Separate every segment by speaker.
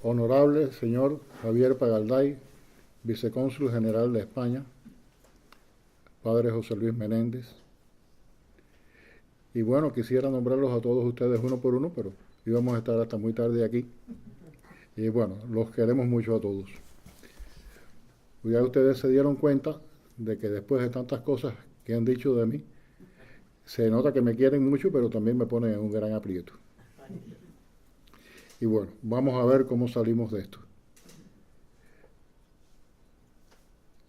Speaker 1: Honorable señor Javier Pagalday, vicecónsul general de España, padre José Luis Menéndez. Y bueno, quisiera nombrarlos a todos ustedes uno por uno, pero íbamos a estar hasta muy tarde aquí. Y bueno, los queremos mucho a todos. Ya ustedes se dieron cuenta de que después de tantas cosas que han dicho de mí, se nota que me quieren mucho, pero también me ponen en un gran aprieto. Y bueno, vamos a ver cómo salimos de esto.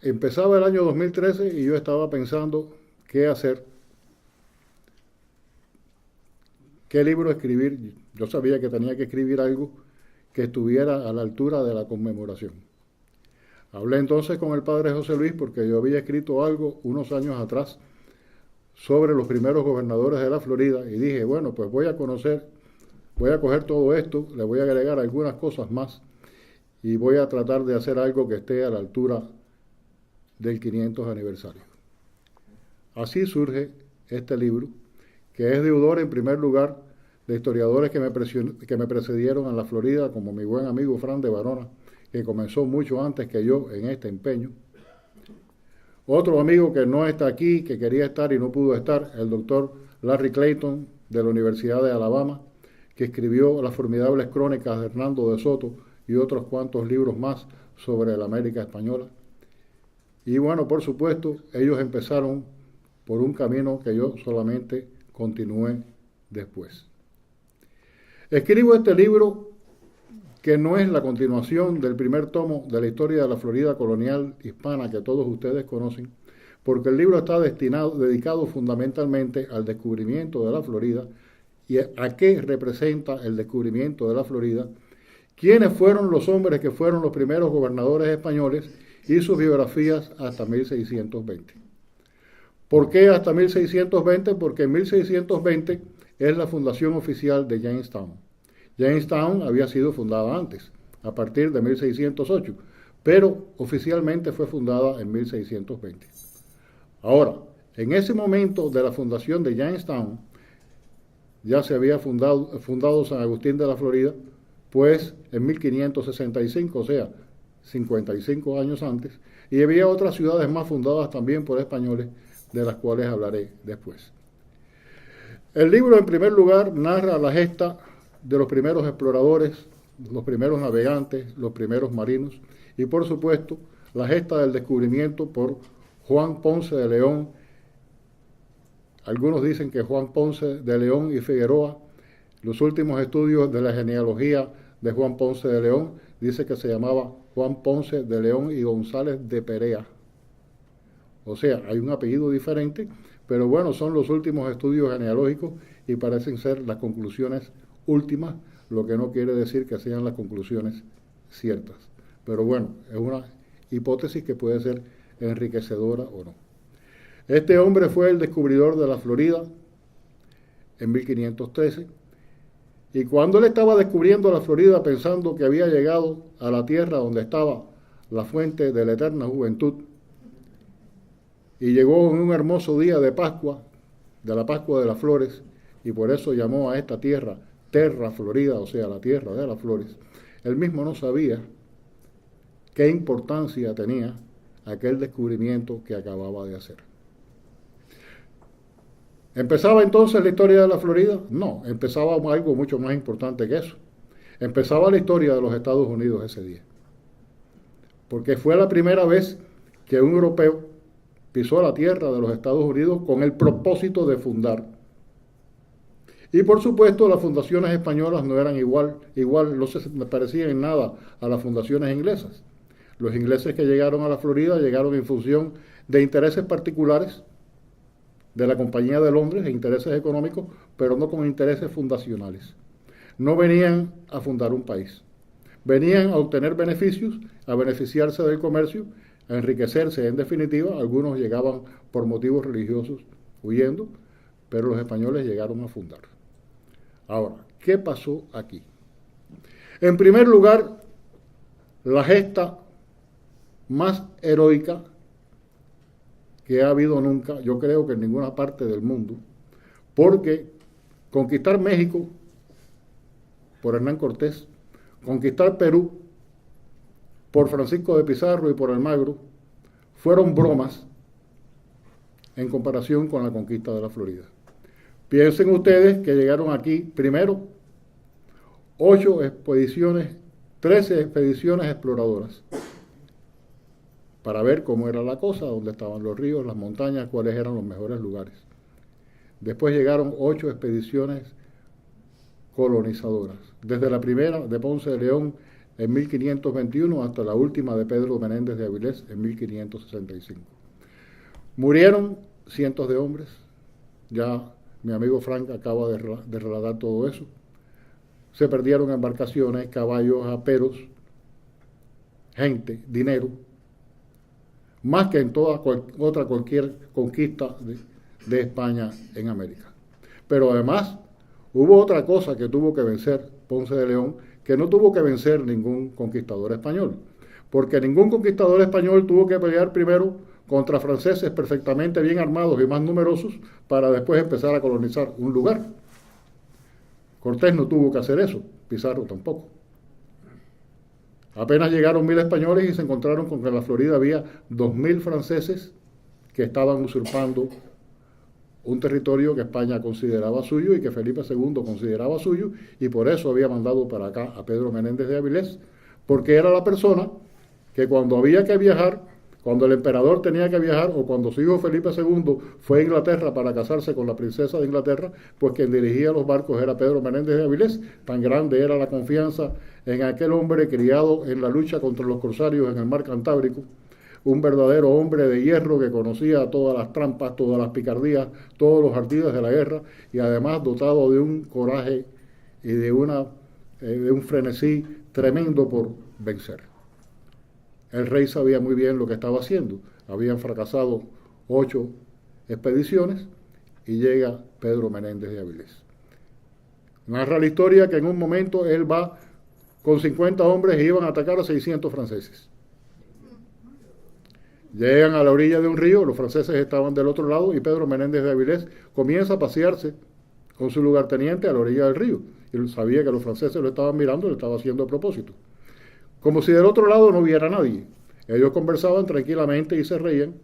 Speaker 1: Empezaba el año 2013 y yo estaba pensando qué hacer, qué libro escribir. Yo sabía que tenía que escribir algo que estuviera a la altura de la conmemoración. Hablé entonces con el padre José Luis porque yo había escrito algo unos años atrás sobre los primeros gobernadores de la Florida y dije, bueno, pues voy a coger todo esto, le voy a agregar algunas cosas más y voy a tratar de hacer algo que esté a la altura del 500 aniversario. Así surge este libro, que es deudor en primer lugar de historiadores que me precedieron en la Florida, como mi buen amigo Fran de Varona, que comenzó mucho antes que yo en este empeño. Otro amigo que no está aquí, que quería estar y no pudo estar, el doctor Larry Clayton de la Universidad de Alabama, que escribió las formidables crónicas de Hernando de Soto y otros cuantos libros más sobre la América española. Y bueno, por supuesto, ellos empezaron por un camino que yo solamente continué después. Escribo este libro que no es la continuación del primer tomo de la historia de la Florida colonial hispana que todos ustedes conocen, porque el libro está dedicado fundamentalmente al descubrimiento de la Florida y a qué representa el descubrimiento de la Florida, quiénes fueron los hombres que fueron los primeros gobernadores españoles y sus biografías hasta 1620. ¿Por qué hasta 1620? Porque en 1620 es la fundación oficial de Jamestown. Jamestown había sido fundada antes, a partir de 1608, pero oficialmente fue fundada en 1620. Ahora, en ese momento de la fundación de Jamestown, ya se había fundado San Agustín de la Florida, pues en 1565, o sea, 55 años antes, y había otras ciudades más fundadas también por españoles, de las cuales hablaré después. El libro, en primer lugar, narra la gesta de los primeros exploradores, los primeros navegantes, los primeros marinos, y por supuesto, la gesta del descubrimiento por Juan Ponce de León. Algunos dicen que Juan Ponce de León y Figueroa, los últimos estudios de la genealogía de Juan Ponce de León, dice que se llamaba Juan Ponce de León y González de Perea. O sea, hay un apellido diferente, pero bueno, son los últimos estudios genealógicos y parecen ser las conclusiones últimas, lo que no quiere decir que sean las conclusiones ciertas. Pero bueno, es una hipótesis que puede ser enriquecedora o no. Este hombre fue el descubridor de la Florida en 1513, y cuando él estaba descubriendo la Florida pensando que había llegado a la tierra donde estaba la fuente de la eterna juventud, y llegó en un hermoso día de Pascua, de la Pascua de las Flores, y por eso llamó a esta tierra Terra Florida, o sea, la tierra de las flores. Él mismo no sabía qué importancia tenía aquel descubrimiento que acababa de hacer. ¿Empezaba entonces la historia de la Florida? No, empezaba algo mucho más importante que eso. Empezaba la historia de los Estados Unidos ese día. Porque fue la primera vez que un europeo pisó la tierra de los Estados Unidos con el propósito de fundar. Y por supuesto las fundaciones españolas no eran igual no se parecían en nada a las fundaciones inglesas. Los ingleses que llegaron a la Florida llegaron en función de intereses particulares de la Compañía de Londres, e intereses económicos, pero no con intereses fundacionales. No venían a fundar un país. Venían a obtener beneficios, a beneficiarse del comercio, a enriquecerse en definitiva. Algunos llegaban por motivos religiosos huyendo, pero los españoles llegaron a fundar. Ahora, ¿qué pasó aquí? En primer lugar, la gesta más heroica que ha habido nunca, yo creo que en ninguna parte del mundo, porque conquistar México por Hernán Cortés conquistar Perú por Francisco de Pizarro y por Almagro fueron bromas en comparación con la conquista de la Florida. Piensen ustedes que llegaron aquí primero 8 expediciones, 13 expediciones exploradoras para ver cómo era la cosa, dónde estaban los ríos, las montañas, cuáles eran los mejores lugares. Después llegaron 8 expediciones colonizadoras, desde la primera de Ponce de León en 1521 hasta la última de Pedro Menéndez de Avilés en 1565. Murieron cientos de hombres, ya mi amigo Frank acaba de relatar todo eso. Se perdieron embarcaciones, caballos, aperos, gente, dinero, más que en toda cualquier conquista de España en América. Pero además hubo otra cosa que tuvo que vencer Ponce de León, que no tuvo que vencer ningún conquistador español, porque ningún conquistador español tuvo que pelear primero contra franceses perfectamente bien armados y más numerosos para después empezar a colonizar un lugar. Cortés no tuvo que hacer eso, Pizarro tampoco. Apenas llegaron 1000 españoles y se encontraron con que en la Florida había 2000 franceses que estaban usurpando un territorio que España consideraba suyo y que Felipe II consideraba suyo, y por eso había mandado para acá a Pedro Menéndez de Avilés, porque era la persona que cuando había que viajar, cuando el emperador tenía que viajar o cuando su hijo Felipe II fue a Inglaterra para casarse con la princesa de Inglaterra, pues quien dirigía los barcos era Pedro Menéndez de Avilés. Tan grande era la confianza en aquel hombre criado en la lucha contra los corsarios en el mar Cantábrico, un verdadero hombre de hierro que conocía todas las trampas, todas las picardías, todos los ardides de la guerra, y además dotado de un coraje y de un frenesí tremendo por vencer. El rey sabía muy bien lo que estaba haciendo. Habían fracasado 8 expediciones y llega Pedro Menéndez de Avilés. Narra la historia que en un momento él va con 50 hombres y iban a atacar a 600 franceses. Llegan a la orilla de un río, los franceses estaban del otro lado y Pedro Menéndez de Avilés comienza a pasearse con su lugarteniente a la orilla del río. Y él sabía que los franceses lo estaban mirando y lo estaba haciendo a propósito. Como si del otro lado no hubiera nadie. Ellos conversaban tranquilamente y se reían.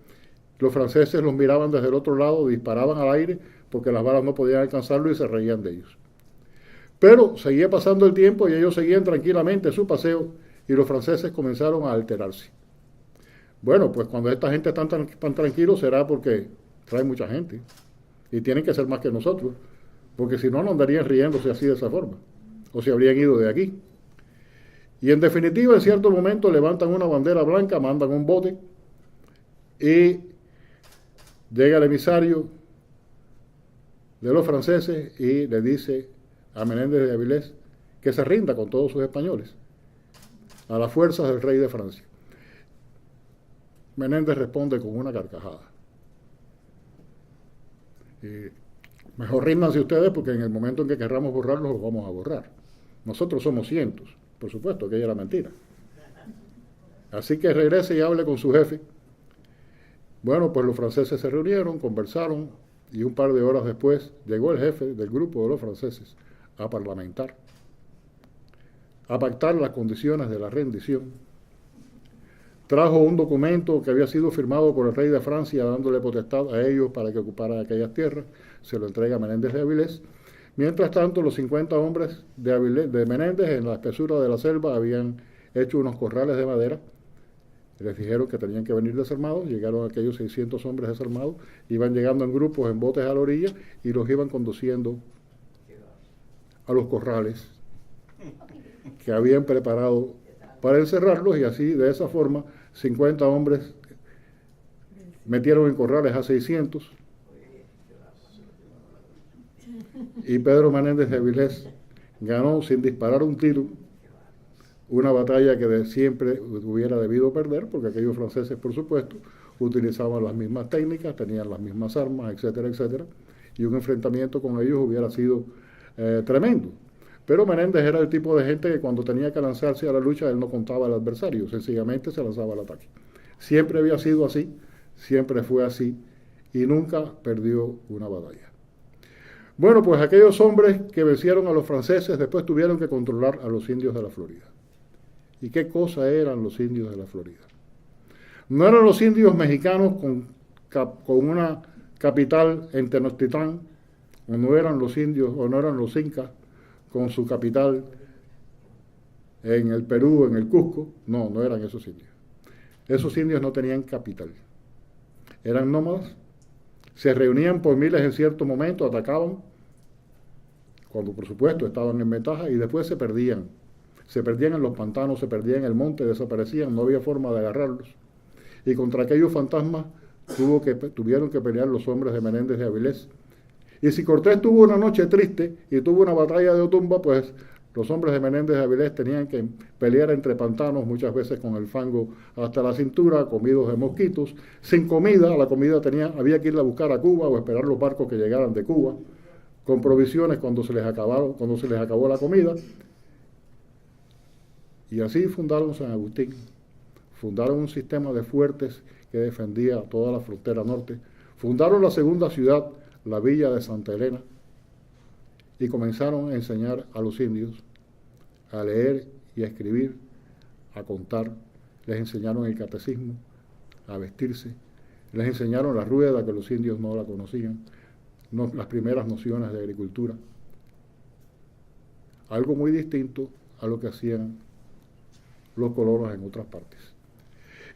Speaker 1: Los franceses los miraban desde el otro lado, disparaban al aire porque las balas no podían alcanzarlo y se reían de ellos. Pero seguía pasando el tiempo y ellos seguían tranquilamente su paseo y los franceses comenzaron a alterarse. Bueno, pues cuando esta gente está tan tranquilos será porque trae mucha gente y tienen que ser más que nosotros, porque si no, no andarían riéndose así de esa forma o se habrían ido de aquí. Y en definitiva, en cierto momento levantan una bandera blanca, mandan un bote y llega el emisario de los franceses y le dice a Menéndez de Avilés que se rinda con todos sus españoles a las fuerzas del rey de Francia. Menéndez responde con una carcajada. Mejor ríndanse ustedes porque en el momento en que querramos borrarlos los vamos a borrar. Nosotros somos cientos. Por supuesto, aquella era mentira. Así que regrese y hable con su jefe. Bueno, pues los franceses se reunieron, conversaron y un par de horas después llegó el jefe del grupo de los franceses a parlamentar, a pactar las condiciones de la rendición. Trajo un documento que había sido firmado por el rey de Francia dándole potestad a ellos para que ocuparan aquellas tierras. Se lo entrega a Menéndez de Avilés. Mientras tanto, los 50 hombres de Menéndez en la espesura de la selva habían hecho unos corrales de madera. Les dijeron que tenían que venir desarmados. Llegaron aquellos 600 hombres desarmados. Iban llegando en grupos, en botes a la orilla y los iban conduciendo a los corrales que habían preparado para encerrarlos, y así, de esa forma, 50 hombres metieron en corrales a 600. Y Pedro Menéndez de Avilés ganó sin disparar un tiro una batalla que siempre hubiera debido perder, porque aquellos franceses, por supuesto, utilizaban las mismas técnicas, tenían las mismas armas, etcétera, etcétera, y un enfrentamiento con ellos hubiera sido tremendo. Pero Menéndez era el tipo de gente que cuando tenía que lanzarse a la lucha, él no contaba al adversario, sencillamente se lanzaba al ataque. Siempre había sido así, siempre fue así, y nunca perdió una batalla. Bueno, pues aquellos hombres que vencieron a los franceses después tuvieron que controlar a los indios de la Florida. ¿Y qué cosa eran los indios de la Florida? No eran los indios mexicanos con una capital en Tenochtitlán, o no eran los indios, o no eran los incas con su capital en el Perú, en el Cusco. No, no eran esos indios. Esos indios no tenían capital. Eran nómadas, se reunían por miles en cierto momento, atacaban, cuando por supuesto estaban en ventaja, y después se perdían. Se perdían en los pantanos, se perdían en el monte, desaparecían, no había forma de agarrarlos. Y contra aquellos fantasmas tuvieron que pelear los hombres de Menéndez de Avilés. Y si Cortés tuvo una noche triste y tuvo una batalla de Otumba, pues los hombres de Menéndez de Avilés tenían que pelear entre pantanos, muchas veces con el fango hasta la cintura, comidos de mosquitos, sin comida. La comida había que irla a buscar a Cuba o esperar los barcos que llegaran de Cuba, con provisiones cuando se les acabó la comida. Y así fundaron San Agustín. Fundaron un sistema de fuertes que defendía toda la frontera norte. Fundaron la segunda ciudad, la villa de Santa Elena, y comenzaron a enseñar a los indios a leer y a escribir, a contar. Les enseñaron el catecismo, a vestirse. Les enseñaron la rueda, que los indios no la conocían, las primeras nociones de agricultura. Algo muy distinto a lo que hacían los colonos en otras partes.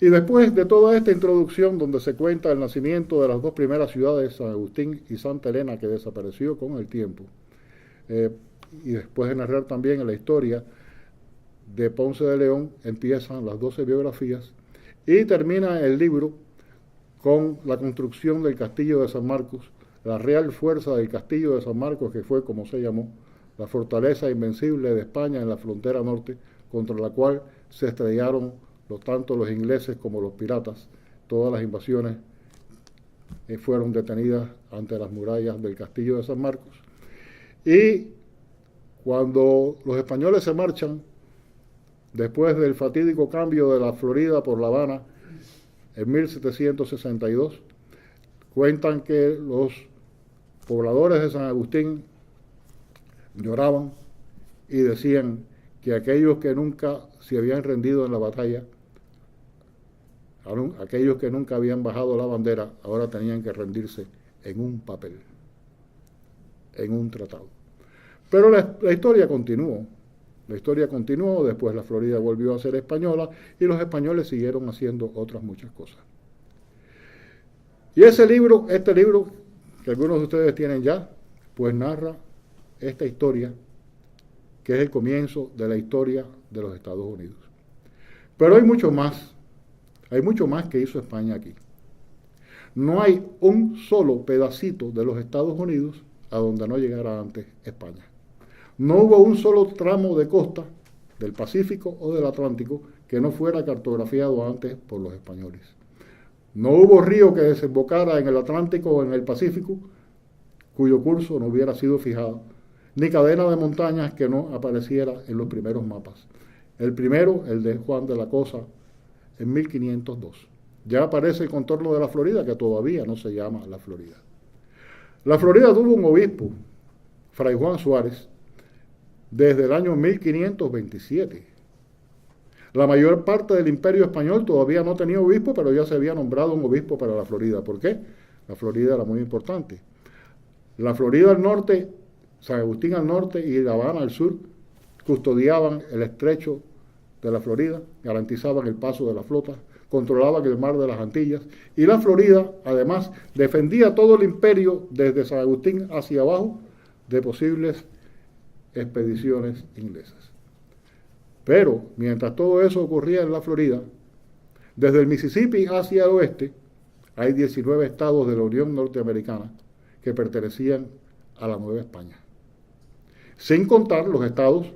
Speaker 1: Y después de toda esta introducción, donde se cuenta el nacimiento de las dos primeras ciudades, San Agustín y Santa Elena, que desapareció con el tiempo, y después de narrar también la historia de Ponce de León, empiezan las 12 biografías y termina el libro con la construcción del castillo de San Marcos, la real fuerza del castillo de San Marcos, que fue como se llamó, la fortaleza invencible de España en la frontera norte, contra la cual se estrellaron tanto los ingleses como los piratas. Todas las invasiones fueron detenidas ante las murallas del castillo de San Marcos. Y cuando los españoles se marchan, después del fatídico cambio de la Florida por La Habana en 1762, cuentan que los pobladores de San Agustín lloraban y decían que aquellos que nunca se habían rendido en la batalla, aquellos que nunca habían bajado la bandera, ahora tenían que rendirse en un papel, en un tratado. Pero la historia continuó. La historia continuó, después la Florida volvió a ser española y los españoles siguieron haciendo otras muchas cosas. Y este libro que algunos de ustedes tienen ya, pues narra esta historia, que es el comienzo de la historia de los Estados Unidos. Pero hay mucho más que hizo España aquí. No hay un solo pedacito de los Estados Unidos a donde no llegara antes España. No hubo un solo tramo de costa del Pacífico o del Atlántico que no fuera cartografiado antes por los españoles. No hubo río que desembocara en el Atlántico o en el Pacífico cuyo curso no hubiera sido fijado, ni cadena de montañas que no apareciera en los primeros mapas. El primero, el de Juan de la Cosa, en 1502. Ya aparece el contorno de la Florida, que todavía no se llama la Florida. La Florida tuvo un obispo, Fray Juan Suárez, desde el año 1527. La mayor parte del Imperio Español todavía no tenía obispo, pero ya se había nombrado un obispo para la Florida. ¿Por qué? La Florida era muy importante. La Florida al norte, San Agustín al norte y La Habana al sur custodiaban el estrecho de la Florida, garantizaban el paso de la flota, controlaban el mar de las Antillas, y la Florida además defendía todo el imperio desde San Agustín hacia abajo de posibles expediciones inglesas. Pero mientras todo eso ocurría en la Florida, desde el Mississippi hacia el oeste hay 19 estados de la Unión Norteamericana que pertenecían a la Nueva España, sin contar los estados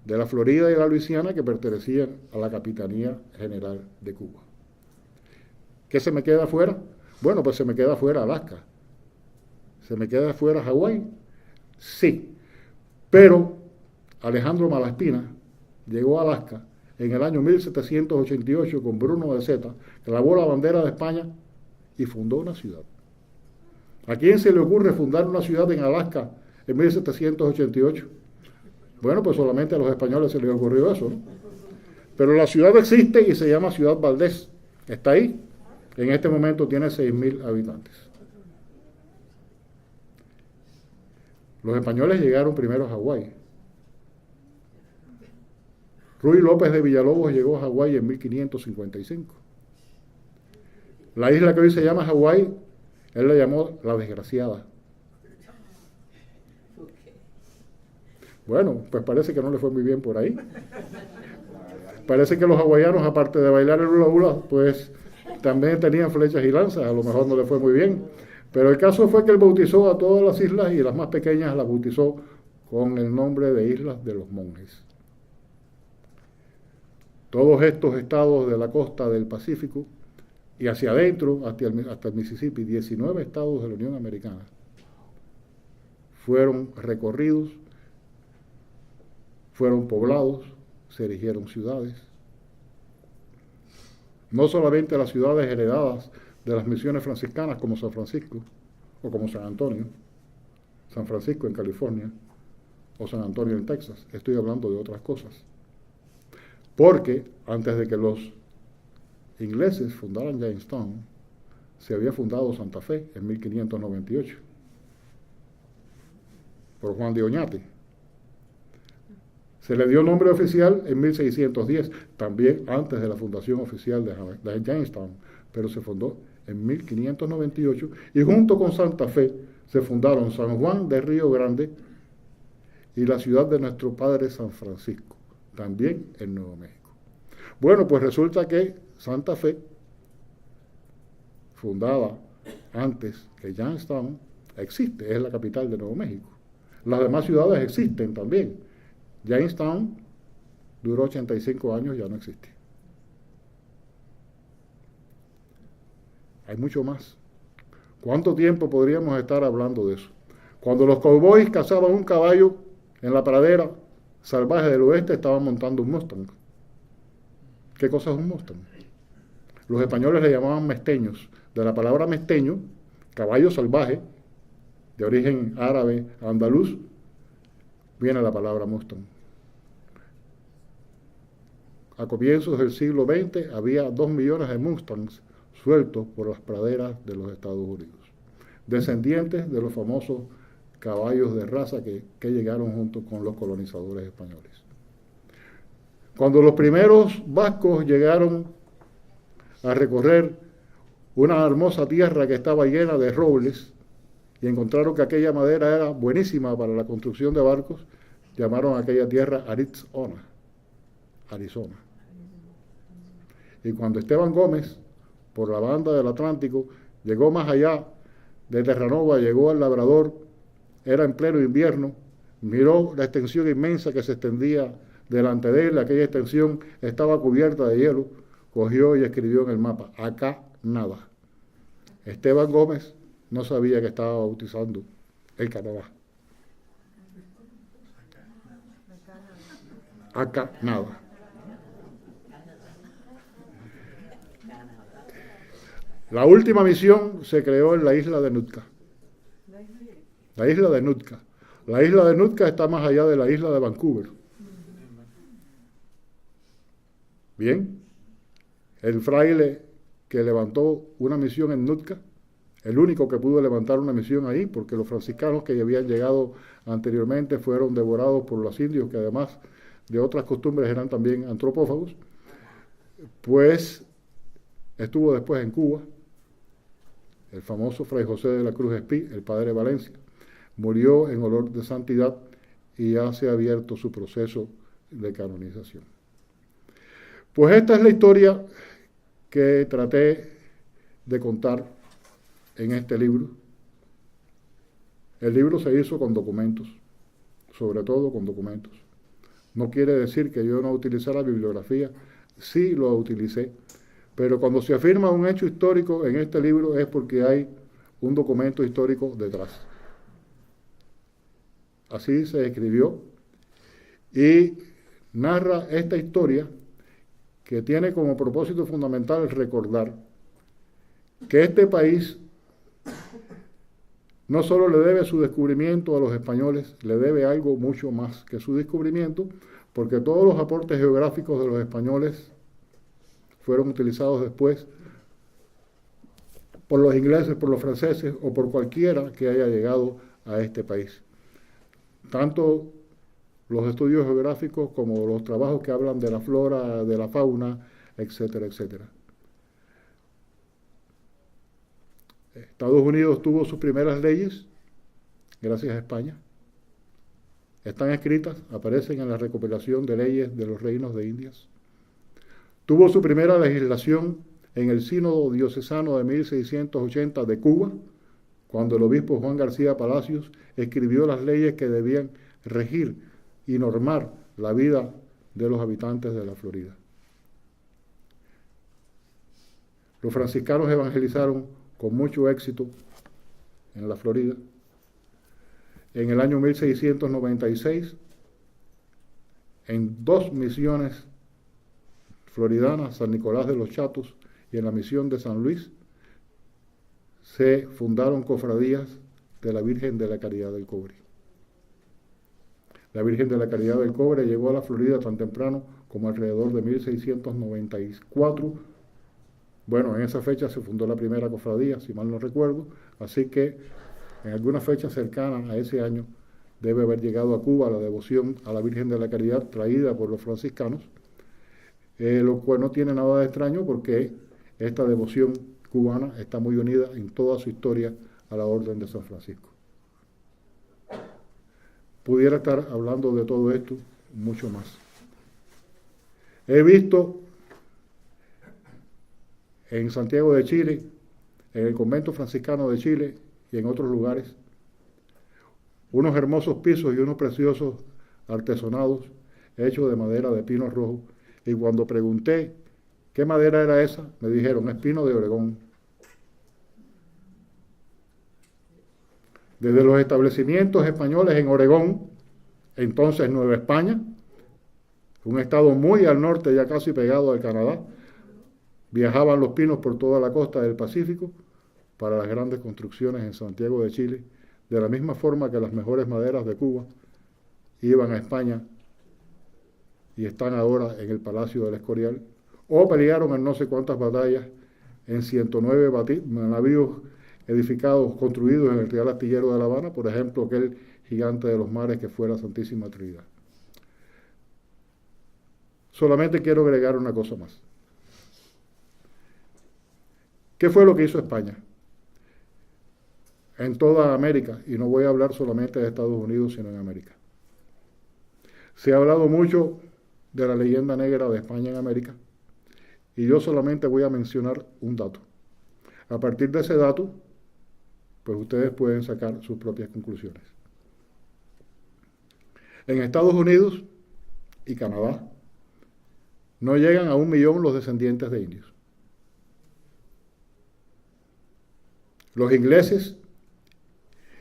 Speaker 1: de la Florida y la Luisiana que pertenecían a la Capitanía General de Cuba. ¿Qué se me queda afuera? Bueno, pues se me queda afuera Alaska. ¿Se me queda afuera Hawái? Sí. Pero Alejandro Malaspina llegó a Alaska en el año 1788 con Bruno de Zeta, clavó la bandera de España y fundó una ciudad. ¿A quién se le ocurre fundar una ciudad en Alaska en 1788. Bueno, pues solamente a los españoles se les ocurrió eso, ¿no? Pero la ciudad existe y se llama Ciudad Valdés. Está ahí. En este momento tiene 6.000 habitantes. Los españoles llegaron primero a Hawái. Ruy López de Villalobos llegó a Hawái en 1555. La isla que hoy se llama Hawái, él la llamó La Desgraciada. Bueno, pues parece que no le fue muy bien por ahí. Parece que los hawaianos, aparte de bailar el hula hula, pues también tenían flechas y lanzas. A lo mejor no le fue muy bien. Pero el caso fue que él bautizó a todas las islas y las más pequeñas las bautizó con el nombre de Islas de los Monjes. Todos estos estados de la costa del Pacífico y hacia adentro, hasta el Mississippi, 19 estados de la Unión Americana, fueron recorridos, fueron poblados, se erigieron ciudades. No solamente las ciudades heredadas de las misiones franciscanas como San Francisco o como San Antonio, San Francisco en California o San Antonio en Texas. Estoy hablando de otras cosas. Porque antes de que los ingleses fundaran Jamestown, se había fundado Santa Fe en 1598 por Juan de Oñate. Se le dio nombre oficial en 1610, también antes de la fundación oficial de Jamestown, pero se fundó en 1598 y junto con Santa Fe se fundaron San Juan de Río Grande y la ciudad de nuestro padre San Francisco, también en Nuevo México. Bueno, pues resulta que Santa Fe, fundada antes que Jamestown, existe, es la capital de Nuevo México. Las demás ciudades existen también. Jamestown duró 85 años, ya no existe. Hay mucho más. ¿Cuánto tiempo podríamos estar hablando de eso? Cuando los cowboys cazaban un caballo en la pradera salvaje del oeste, estaban montando un Mustang. ¿Qué cosa es un Mustang? Los españoles le llamaban mesteños. De la palabra mesteño, caballo salvaje, de origen árabe andaluz, viene la palabra Mustang. A comienzos del siglo XX había 2 millones de Mustangs sueltos por las praderas de los Estados Unidos, descendientes de los famosos caballos de raza que llegaron junto con los colonizadores españoles. Cuando los primeros vascos llegaron a recorrer una hermosa tierra que estaba llena de robles y encontraron que aquella madera era buenísima para la construcción de barcos, llamaron a aquella tierra Arizona. Y cuando Esteban Gómez, por la banda del Atlántico, llegó más allá de Terranova, llegó al Labrador, era en pleno invierno, miró la extensión inmensa que se extendía delante de él, aquella extensión estaba cubierta de hielo, cogió y escribió en el mapa, acá nada. Esteban Gómez no sabía que estaba bautizando el Canadá. Acá nada. La última misión se creó en la isla de Nootka. La isla de Nootka. La isla de Nootka está más allá de la isla de Vancouver. Bien, el fraile que levantó una misión en Nootka, el único que pudo levantar una misión ahí, porque los franciscanos que habían llegado anteriormente fueron devorados por los indios, que además de otras costumbres eran también antropófagos, pues estuvo después en Cuba, el famoso Fray José de la Cruz Espí, el padre de Valencia, murió en olor de santidad y ya se ha abierto su proceso de canonización. Pues esta es la historia que traté de contar en este libro. El libro se hizo con documentos, sobre todo con documentos. No quiere decir que yo no utilizara bibliografía, sí lo utilicé, pero cuando se afirma un hecho histórico en este libro es porque hay un documento histórico detrás. Así se escribió y narra esta historia que tiene como propósito fundamental recordar que este país no solo le debe su descubrimiento a los españoles, le debe algo mucho más que su descubrimiento, porque todos los aportes geográficos de los españoles fueron utilizados después por los ingleses, por los franceses o por cualquiera que haya llegado a este país. Tanto los estudios geográficos como los trabajos que hablan de la flora, de la fauna, etcétera, etcétera. Estados Unidos tuvo sus primeras leyes gracias a España. Están escritas, aparecen en la recopilación de leyes de los reinos de Indias. Tuvo su primera legislación en el Sínodo Diocesano de 1680 de Cuba, cuando el obispo Juan García Palacios escribió las leyes que debían regir y normar la vida de los habitantes de la Florida. Los franciscanos evangelizaron con mucho éxito en la Florida. En el año 1696, en 2 misiones floridanas, San Nicolás de los Chatos y en la misión de San Luis, se fundaron cofradías de la Virgen de la Caridad del Cobre. La Virgen de la Caridad del Cobre llegó a la Florida tan temprano como alrededor de 1694. Bueno, en esa fecha se fundó la primera cofradía, si mal no recuerdo, así que en alguna fecha cercana a ese año debe haber llegado a Cuba la devoción a la Virgen de la Caridad traída por los franciscanos, lo cual no tiene nada de extraño porque esta devoción cubana está muy unida en toda su historia a la Orden de San Francisco. Pudiera estar hablando de todo esto mucho más. He visto en Santiago de Chile, en el convento franciscano de Chile y en otros lugares, unos hermosos pisos y unos preciosos artesonados hechos de madera de pino rojo. Y cuando pregunté qué madera era esa, me dijeron, es pino de Oregón. Desde los establecimientos españoles en Oregón, entonces Nueva España, un estado muy al norte, ya casi pegado al Canadá, viajaban los pinos por toda la costa del Pacífico para las grandes construcciones en Santiago de Chile, de la misma forma que las mejores maderas de Cuba iban a España y están ahora en el Palacio del Escorial, o pelearon en no sé cuántas batallas en 109 navíos edificados, construidos en el Real Astillero de La Habana, por ejemplo, aquel gigante de los mares que fue la Santísima Trinidad. Solamente quiero agregar una cosa más. ¿Qué fue lo que hizo España? En toda América, y no voy a hablar solamente de Estados Unidos, sino en América. Se ha hablado mucho de la leyenda negra de España en América, y yo solamente voy a mencionar un dato. A partir de ese dato, pues ustedes pueden sacar sus propias conclusiones. En Estados Unidos y Canadá no llegan a 1 millón los descendientes de indios. Los ingleses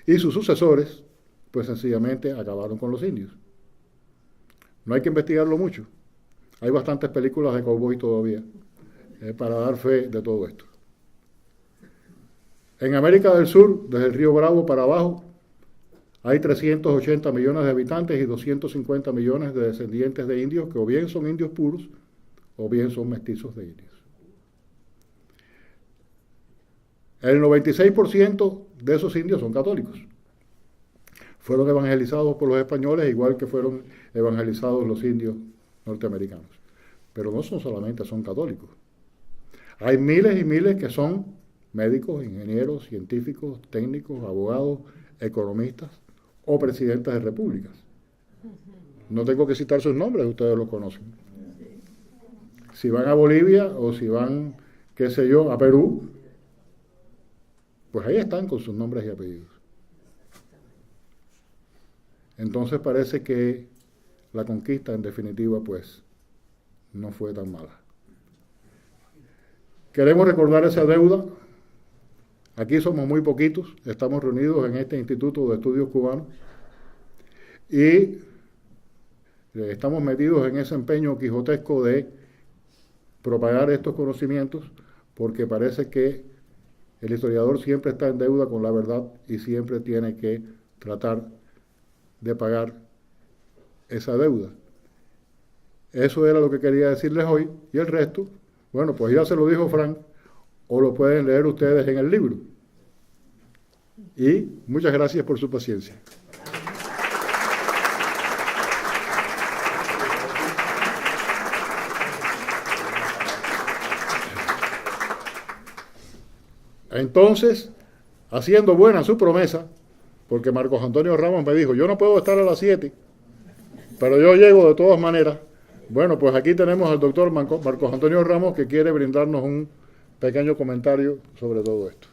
Speaker 1: y sus sucesores, pues sencillamente acabaron con los indios. No hay que investigarlo mucho. Hay bastantes películas de cowboy todavía para dar fe de todo esto. En América del Sur, desde el río Bravo para abajo, hay 380 millones de habitantes y 250 millones de descendientes de indios que o bien son indios puros o bien son mestizos de indios. El 96% de esos indios son católicos. Fueron evangelizados por los españoles, igual que fueron evangelizados los indios norteamericanos. Pero no solamente son católicos. Hay miles y miles que son médicos, ingenieros, científicos, técnicos, abogados, economistas o presidentes de repúblicas. No tengo que citar sus nombres, ustedes los conocen. Si van a Bolivia o si van, qué sé yo, a Perú, pues ahí están con sus nombres y apellidos. Entonces parece que la conquista, en definitiva, pues, no fue tan mala. Queremos recordar esa deuda. Aquí somos muy poquitos, estamos reunidos en este Instituto de Estudios Cubanos y estamos metidos en ese empeño quijotesco de propagar estos conocimientos porque parece que El historiador siempre está en deuda con la verdad y siempre tiene que tratar de pagar esa deuda. Eso era lo que quería decirles hoy, y el resto, bueno, pues ya se lo dijo Frank, o lo pueden leer ustedes en el libro. Y muchas gracias por su paciencia. Entonces, haciendo buena su promesa, porque Marcos Antonio Ramos me dijo, yo no puedo estar a las 7, pero yo llego de todas maneras. Bueno, pues aquí tenemos al doctor Marcos Antonio Ramos, que quiere brindarnos un pequeño comentario sobre todo esto.